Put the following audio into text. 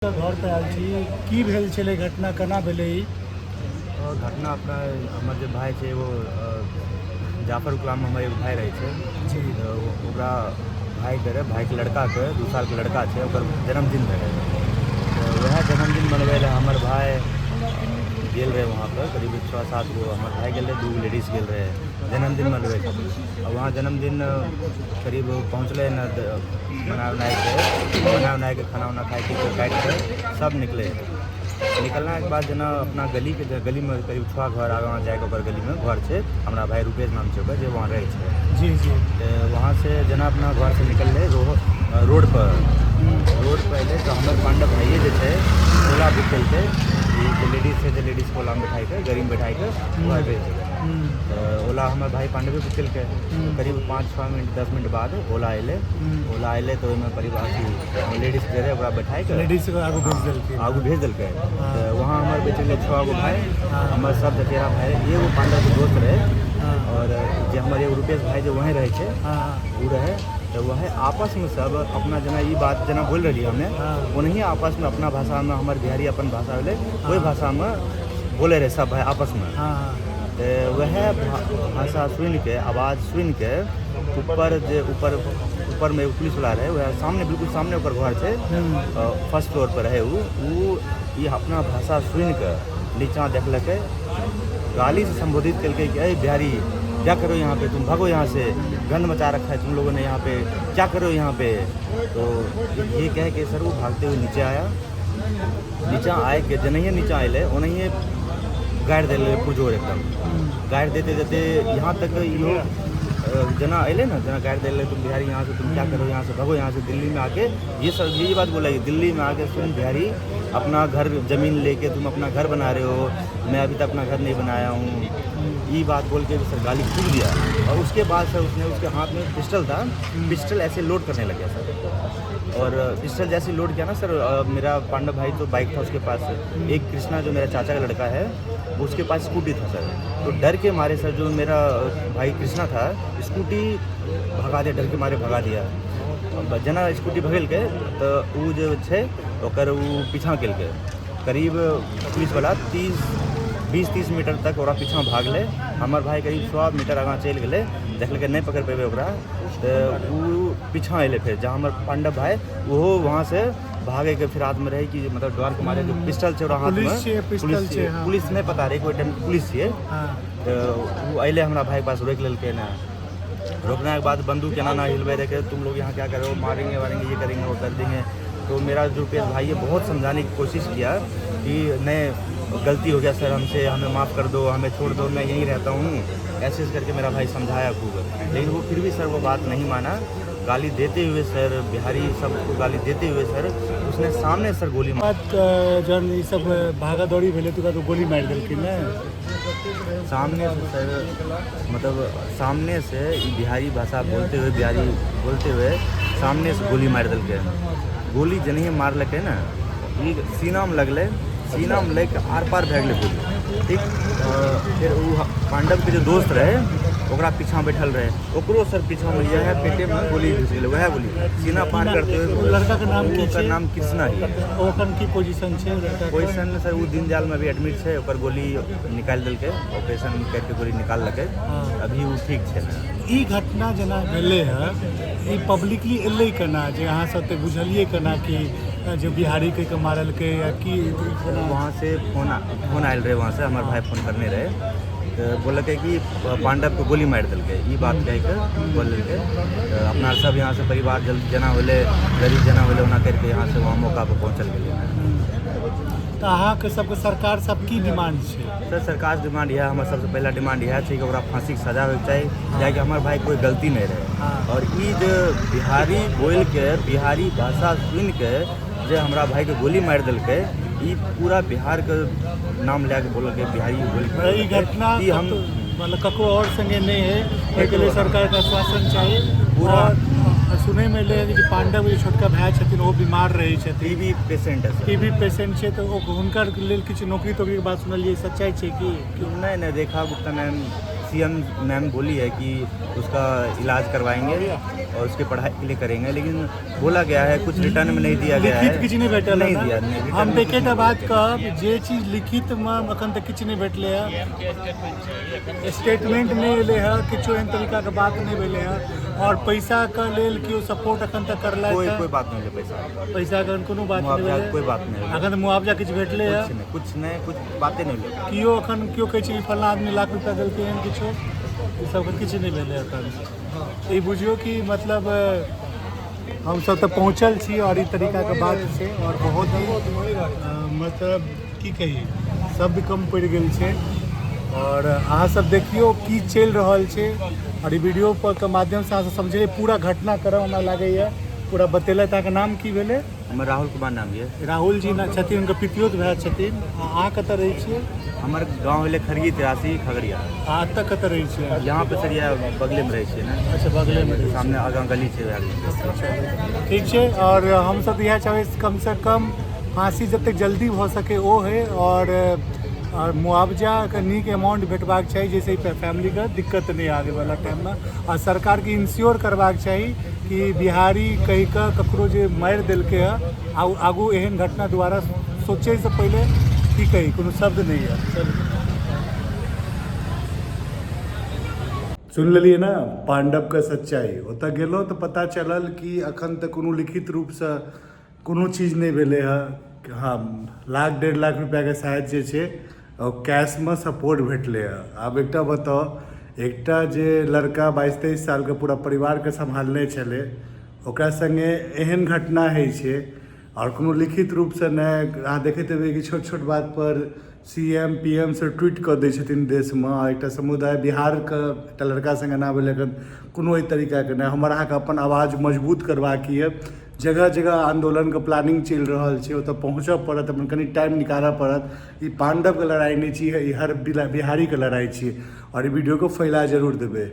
घर पे आयल छी की भेल छलै घटना केना भेलै ई घटना अपना हमर जे भाई छै वो जाफर गुलाम हमर एगो भाई रहै छै जी तऽ ओकरा भाईके लड़काके 2 सालके लड़का छै ओकर जन्मदिन रहै तऽ वएह जन्मदिन मनबै लए हमर भाई गेल रहे वहाँ पर करीब 6-7 गो हमर भाई गेल रहे 2 गो लेडीज गेल रहे जन्मदिन मनबै और वहाँ जन्मदिन करीब पहुँचले न बना उना के खाना उना खाए पी के काटि के सब निकलना के बाद जना अपना गली में करीब 6 घर आगाँ जाके ओकर गली में घर छै हमरा भाई रुपेश नाम छै ओकर जे वहाँ रहै छै जी जी वहाँ से जना अपना घर से निकलले रोड पर अयलै तो हमर पांडव भाइये जे छै ओला बुक केलकै जे लेडीज छै जे लेडीज को ओला में बैठाई के गाड़ी में बैठाई के घर भेज देलकै ओला हमर भाई पांडवे बुक केलकै करीब 5-6 मिनट 10 मिनट बाद ओला अयलै तो ओहिमे परिवार लेडीज जे रहै ओकरा बैठाई के लेडीज को आगू भेज देलकै तो वहाँ हमर बेचल 6 गो भाई हमर सब चचेरा भाई एगो पांडव के दोस्त रहे और जे हमर एगो रुपेश भाई जो वहीं रहे छै वो रहे तो वह आपस में सब अपना जना ये बात जना बोल रही हमें उन्हीं आपस में अपना भाषा में हमर बिहारी अपन भाषा होले वही भाषा में बोले रहे सब भाई आपस में तो वह भाषा सुन के आवाज़ सुन के ऊपर में पुलिस वाला रहे वह सामने बिल्कुल सामने ऊपर घर से फर्स्ट फ्लोर पर रहे वो ये अपना भाषा सुन के नीचा देखलके गाली से संबोधित करके कि अरे बिहारी क्या करो यहाँ पे तुम भागो यहाँ से गंद मचा रखा है तुम लोगों ने यहाँ पे क्या करो यहाँ पे तो ये कह के सर वो भागते हुए नीचे आया नीचा आए के जनहिए नीचा आए उन्हें गाड़ दे पुरजोर एकदम गाड़ देते यहाँ तक ये जना अले ना जना गाड़ दे तुम बिहारी यहाँ से तुम क्या करो यहाँ से भागो यहाँ से दिल्ली में आके ये बात बोला दिल्ली में आके तुम बिहारी अपना घर ज़मीन लेके तुम अपना घर बना रहे हो मैं अभी तक अपना घर नहीं बनाया हूँ ये बात बोल के सर गाली खूब दिया और उसके बाद सर उसके हाथ में पिस्टल था पिस्टल ऐसे लोड करने लगे सर और पिस्टल जैसे लोड किया ना सर मेरा पांडव भाई तो बाइक था उसके पास एक कृष्णा जो मेरा चाचा का लड़का है उसके पास स्कूटी था सर तो डर के मारे सर जो मेरा भाई कृष्णा था स्कूटी भगा दिया डर के मारे भगा दिया जना स्कूटी भगल के तो वो जो है ओकर वो पीछा केलकै करीब पुलिस वाला 20-30 मीटर तक ओकरा पीछा भागले हमर भाई करीब 100 मीटर आगाँ चलि गेलै देखलकै नहीं पकड़ पेबे ओकरा तो वो पीछा अयलै फिर जहाँ हमर पांडव भाई वो वहाँ से भागे के फिर हाथ में रहे कि मतलब डर के मारे जो पिस्टल छै हाथ में पुलिस नहीं पता रहे कोई टाइम पुलिस छे तो वो अयलै हमरा भाई पास रोक लेलकै ना रोकने के बाद बंदूक केना ना हिलवे रहे तुम लोग यहाँ क्या करो मारेंगे ये करेंगे वो कर देंगे तो मेरा जो रुपेश भाई है बहुत समझाने की कोशिश किया कि नहीं गलती हो गया सर हमसे हमें माफ़ कर दो हमें छोड़ दो मैं यहीं रहता हूँ ऐसे करके मेरा भाई समझाया खूब लेकिन वो फिर भी सर वो बात नहीं माना गाली देते हुए सर बिहारी सबको गाली देते हुए सर उसने सामने सर गोली जन ये सब भागा दौड़ी भेले तो गोली मार दिलखिन ना सामने से सर मतलब सामने से बिहारी भाषा बोलते हुए सामने से गोली मार दिलकै गोली जनिए मारलकै ना सीना में लगले सीना में लग आर पार भै गेलै गोली ठीक फिर वो पांडव के जो दोस्त रहे ओकरा पीछा बैठल रहे ओकरो सर पीछा में यह पेटे में गोली घुस गेलै वह गोली सीना पार करते हुए लड़का के नाम की छै नाम कृष्णा है ओकर की पोजीशन छै पोजीशन सर वो दीनदयाल में भी एडमिट है ओकर गोली निकाल देलकै ऑपरेशन करके गोली निकाललकै अभी वो ठीक है ना ई घटना जना भेलै है ई पब्लिकली एलै केना जे अहाँ सब ते बुझलिए केना कि जो बिहारी के मारलकै या कि वहाँ से फोन आयल रहे वहाँ से हमारे भाई फोन करने रहे तो बोलकै कि पांडव को गोली मार दिलकै ये बात कह के बोल दिलकै अपना सब यहाँ से परिवार जना होले गरीब जना होले ओना करके यहाँ से वहाँ मौका पर पहुँचल गेलै तो अहाँ के सबके सरकार सब की डिमांड छै सर सरकार डिमांड यह हमारे सबसे पहला डिमांड यह है कि ओकरा फांसी के सजा होना चाहिए जाकि हमारे भाई कोई गलती नहीं रहे और ये जो बिहारी बोल के बिहारी भाषा सुन के जो हमारा भाई के गोली मार दिलकै ये पूरा बिहार के नाम ले के बोलके बिहारी बोल घटना हम मतलब कको और संगे नहीं है एक लिए सरकार का आश्वासन चाहिए पूरा सुने में ले कि पांडव जो छोटका भाई छथिन वो बीमार रहे छथिन टीबी पेशेंट है टीबी पेशेंट छै तो हुनकर लेल किछु नौकरी तोकरी के बात सुनलिए सच्चाई छै कि नहीं देखा गुप्ता मैम सीएम मैम बोली है कि उसका इलाज करवाएंगे और उसके पढ़ाई के लिए करेंगे, लेकिन बोला गया है कुछ रिटर्न में नहीं दिया गया है। लिखित किछु नहीं भेटल नहीं है दिया ना? नहीं, हम रिटर्न देखे में बात कहब जे चीज लिखित में अखन तक किछु नहीं भेटले है, स्टेटमेंट नहीं एले है, किछु एहन तरीका के बात नहीं भेले है, और पैसा के लेल केओ सपोर्ट अखन तक करला कोई है? कोई बात नहीं है पैसा पैसा के कोनो बात नहीं मुआवजा भेले कोई बात नहीं है। अखन मुआवजा किछु भेटले है? कुछ नहीं कुछ बातें नहीं ले। केओ अखन केओ कहै छै फल्ला आदमी लाख रुपया देलकै हन किछो, ई सब किछु नहीं भेले अखन। ई बुझियो कि मतलब हम सब तो पहुँचल छी और ई तरीका के बात छै, और बहुत ही मतलब की कही सब कम पड़ गेल छै, और अहाँ सब देखियो की चल रहल छै, और ई वीडियो पर के माध्यम से अहाँ सब समझिए पूरा घटनाक्रम हमरा लागैए पूरा बतेले। ताके नाम की भेले? हमर राहुल कुमार नाम ये। राहुल जी ना छथिन, हुनकर पितियोत भाई छथिन। अहाँ कतऽ रहै छियै? हमारे गांव भेले खरगी 83 खगड़िया। अहाँ एतऽ कतऽ रहै छियै? यहाँ पे सर यह बगले में रहे छे ना। अच्छा, बगले में रहै छियै। सामने आगा गली छे वहाँ। ठीक छै, और हम सब इएह चाहबै कम से कम फांसी जतेक जल्दी भऽ सके ओ है, और मुआवजा के नीक अमाउंट भेटबाक चाही, जैसे फैमिली के दिक्कत नहीं आगे वाला टाइम में, और सरकार के इंश्योर करबाक चाही कि बिहारी कहि कऽ ककरो जे मारि देलकै है, आगू एहन घटना दोबारा सोचे से पहले की कही कोनो शब्द नहीं है। चलू सुन लेलिए ना पांडव के सच्चाई। ओतऽ गेलहुँ तऽ पता चलल कि अखन तक कोनो लिखित रूपसँ कोनो चीज नहीं भेलै है। हाँ, लाख 1.5 लाख रुपया के शायद जे छै कैश में सपोर्ट भेटलै है। आब एकटा बताओ, एकटा जे लड़का 22-23 साल के पूरा परिवार के संभालने छलै, ओकरा संगे एहन घटना होइ छै, और कोनो लिखित रूप से नहीं। अहाँ देखैत हेबै कि छोट छोट बात पर सीएम पीएम से ट्वीट कऽ दै छथिन देश में, और एकटा समुदाय बिहार के एकटा लड़का संगे एना भेलै, कोनो एहि तरीका के नहीं। हमर अहाँके अपन आवाज मजबूत करबाक ये, जगह जगह आंदोलन के प्लानिंग चल रहा है, ओतऽ पहुँचऽ पड़त, अपन कनी टाइम निकालऽ पड़त। ई पांडव के लड़ाई नहीं छी, ई हर बिहारी के लड़ाई छी, और ई वीडियो को फैला जरूर देबै।